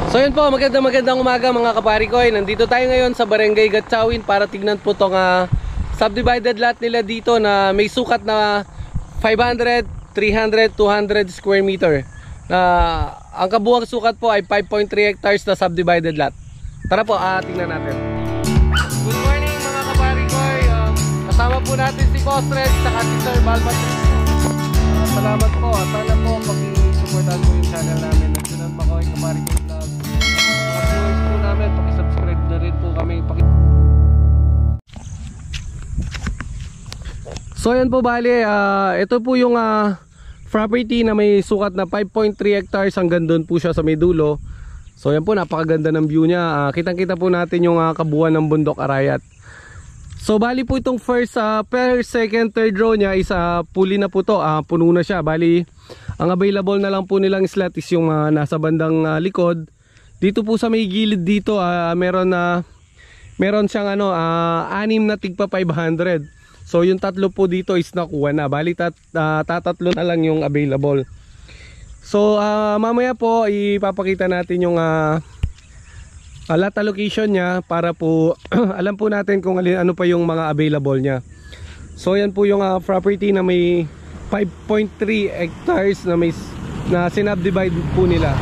So yun po, magandang umaga mga kapari ko. Nandito tayo ngayon sa Barangay Gatchawin para tignan po itong subdivided lot nila dito na may sukat na 500, 300, 200 square meter. Ang kabuuang sukat po ay 5.3 hectares na subdivided lot. Tara po, tignan natin. Good morning mga kapari ko. Kasama po natin si Costres at si Sir Balbat. Salamat po. Sana po pag-supportan po yung channel namin. Nagsunan pa ko yung kapari ko vlog. Viewers po namin, pakisubscribe na rin po kami. So yan po bali, ito po yung property na may sukat na 5.3 hectares hanggang doon po siya sa may dulo. So yan po, napakaganda ng view niya. Kitang-kita po natin yung kabuuan ng bundok Arayat. So bali po itong first, second, third row niya is fully na po to, puno na siya. Bali, ang available na lang po nilang slot is yung nasa bandang likod. Dito po sa may gilid dito, meron siyang 6 na tigpa 500. So yung tatlo po dito is nakuha na. Bali tatatlo na lang yung available. So mamaya po ipapakita natin yung lot allocation niya para po alam po natin kung ano pa yung mga available niya. So yan po yung property na may 5.3 hectares na sinubdivide po nila.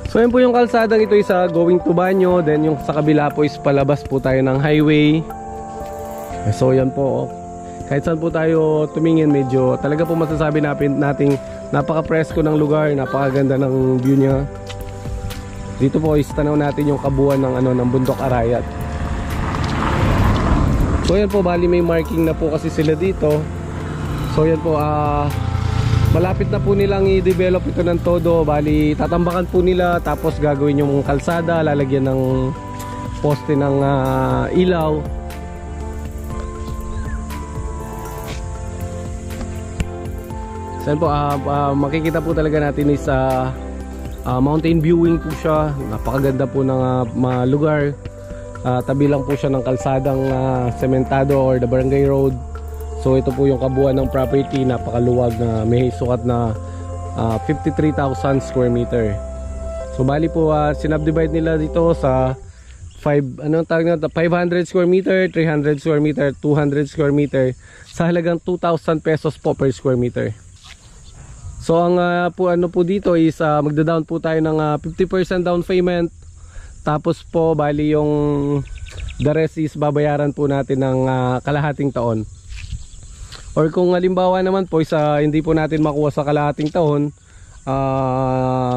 So yan po yung kalsadang ito is going to Banyo. Then yung sa kabila po is palabas po tayo ng highway. So yan po, kahit saan po tayo tumingin, medyo talaga po masasabi nating napaka-presko ng lugar, napakaganda ng view niya. Dito po is tanaw natin yung kabuuan ng bundok Arayat. So yan po, bali may marking na po kasi sila dito. So yan po, malapit na po nilang i-develop ito ng todo. Bali tatambakan po nila, tapos gagawin yung kalsada, lalagyan ng poste ng ilaw. So yan po, makikita po talaga natin is mountain viewing po siya. Napakaganda po ng lugar. Tabi lang po siya ng kalsadang sementado or the barangay road. So ito po yung kabuuan ng property, napakaluwag na may sukat na 53,000 square meter. So bali po sinubdivide nila dito sa 500 square meter, 300 square meter, 200 square meter sa halagang 2,000 pesos po per square meter. So ang po dito is magda-down po tayo ng 50% down payment. Tapos po bali yung the rest is babayaran po natin ng kalahating taon. Or kung halimbawa naman po hindi po natin makuha sa kalahating taon,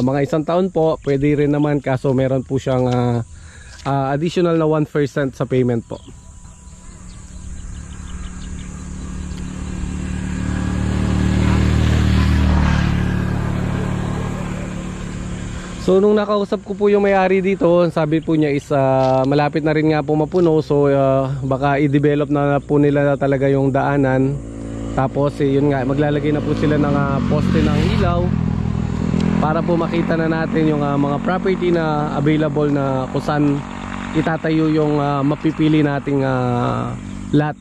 mga 1 taon po, pwede rin naman, kaso meron po siyang additional na 1% sa payment po. So nung nakausap ko po yung may-ari dito, sabi po niya is malapit na rin nga po mapuno. So baka i-develop na po nila talaga yung daanan. Tapos yun nga, maglalagay na po sila ng poste ng ilaw para po makita na natin yung mga property na available na kung saan itatayo yung mapipili nating lot.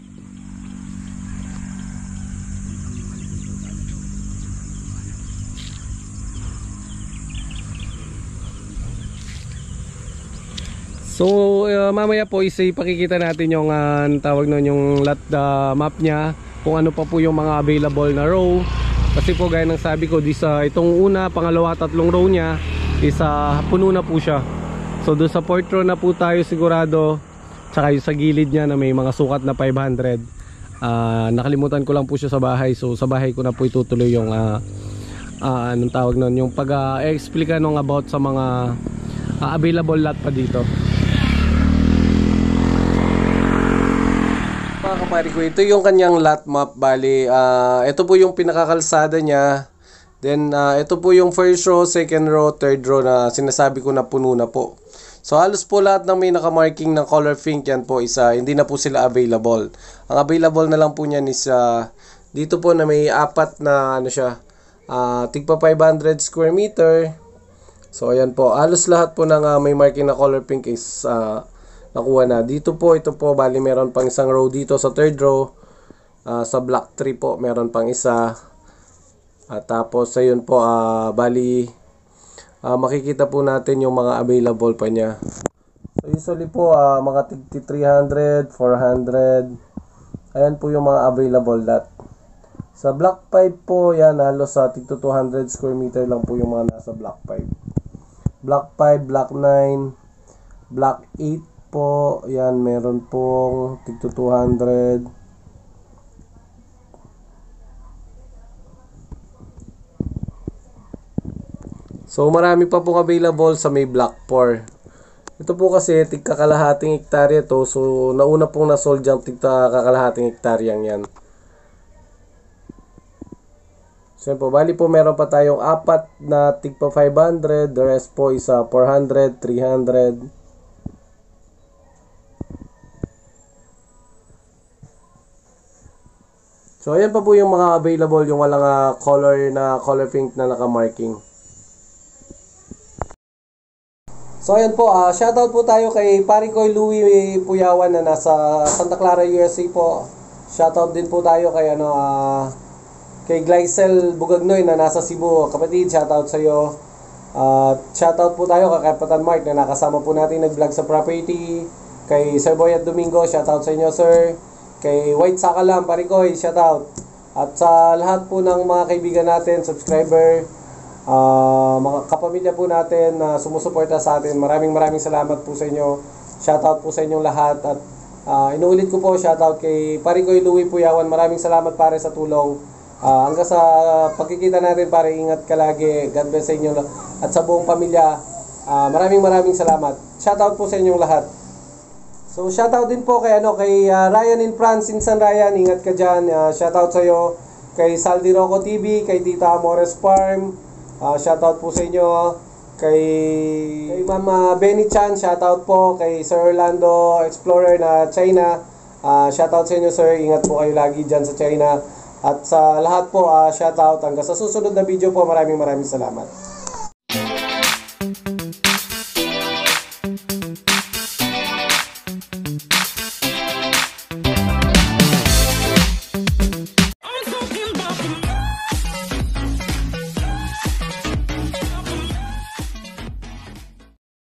So mamaya po ipakikita natin yung tawag nun, yung lot map niya, kung ano pa po yung mga available na row. Kasi po gaya ng sabi ko, itong una, pangalawa, tatlong row niya is puno na po siya. So doon sa fourth row na po tayo sigurado. Tsaka yung sa gilid niya na may mga sukat na 500. Nakalimutan ko lang po siya sa bahay. So sa bahay ko na po itutuloy yung anong tawag nun, yung pag-explica nung about sa mga available lot pa dito. Mga kapari ko, ito yung kanyang lot map. Bali, ito po yung pinakakalsada niya. Then, ito po yung first row, second row, third row na sinasabi ko na puno na po. So, halos po lahat ng may nakamarking ng color pink yan po, hindi na po sila available. Ang available na lang po niyan is dito po na may apat na tigpa 500 square meter. So, ayan po. Halos lahat po ng may marking na color pink is nakuha na. Dito po, ito po, bali meron pang isang row dito sa third row. Sa block 3 po, meron pang isa. At tapos, ayun po, bali, makikita po natin yung mga available pa niya. So, usually po, mga tig 300, 400. Ayan po yung mga available lot. Sa block 5 po, yan, halos sa tig 200 square meter lang po yung mga nasa block 5. Block 5, block 9, block 8 po, yan, meron pong tig 200. So, marami pa pong available sa may block 4. Ito po kasi tig kakalahating hektarya to. So, nauna pong nasold yung tig kakalahating hektaryang yan. So, po, bali po meron pa tayong 4 na tig pa 500. The rest po is 400, 300. So, ayan pa po yung mga available, yung walang color pink na naka-marking. So, ayan po, shoutout po tayo kay Parikoy Louie Puyawan na nasa Santa Clara, USA po. Shoutout din po tayo kay kay Glycel Bugagnoy na nasa Cebu. Kapatid, shoutout sa iyo. Shoutout po tayo kay Kapatan Mark na nakasama po natin nag-vlog sa property. Kay Sir Boy at Domingo, shoutout sa inyo, sir. Kay White Sakalam, Parikoy, shoutout. At sa lahat po ng mga kaibigan natin, subscriber, mga kapamilya po natin na sumusuporta sa atin, maraming salamat po sa inyo. Shoutout po sa inyong lahat. At inuulit ko po, shoutout kay Parikoy Louie Puyawan. Maraming salamat pare sa tulong. Hanggang sa pagkikita natin pare, ingat ka lagi. God bless sa inyo at sa buong pamilya. Maraming salamat. Shoutout po sa inyong lahat. So shoutout din po kay Ryan in France, Insan Ryan, ingat ka diyan. Shoutout sa iyo. Kay Saldi Rocco TV, kay Tita Amores Farm. Shoutout po sa inyo. Kay Mama Benny Chan, shoutout po. Kay Sir Orlando Explorer na China. Shoutout sa inyo, sir. Ingat po kayo lagi diyan sa China. At sa lahat po, shoutout. Hanggang sa susunod na video po, maraming salamat.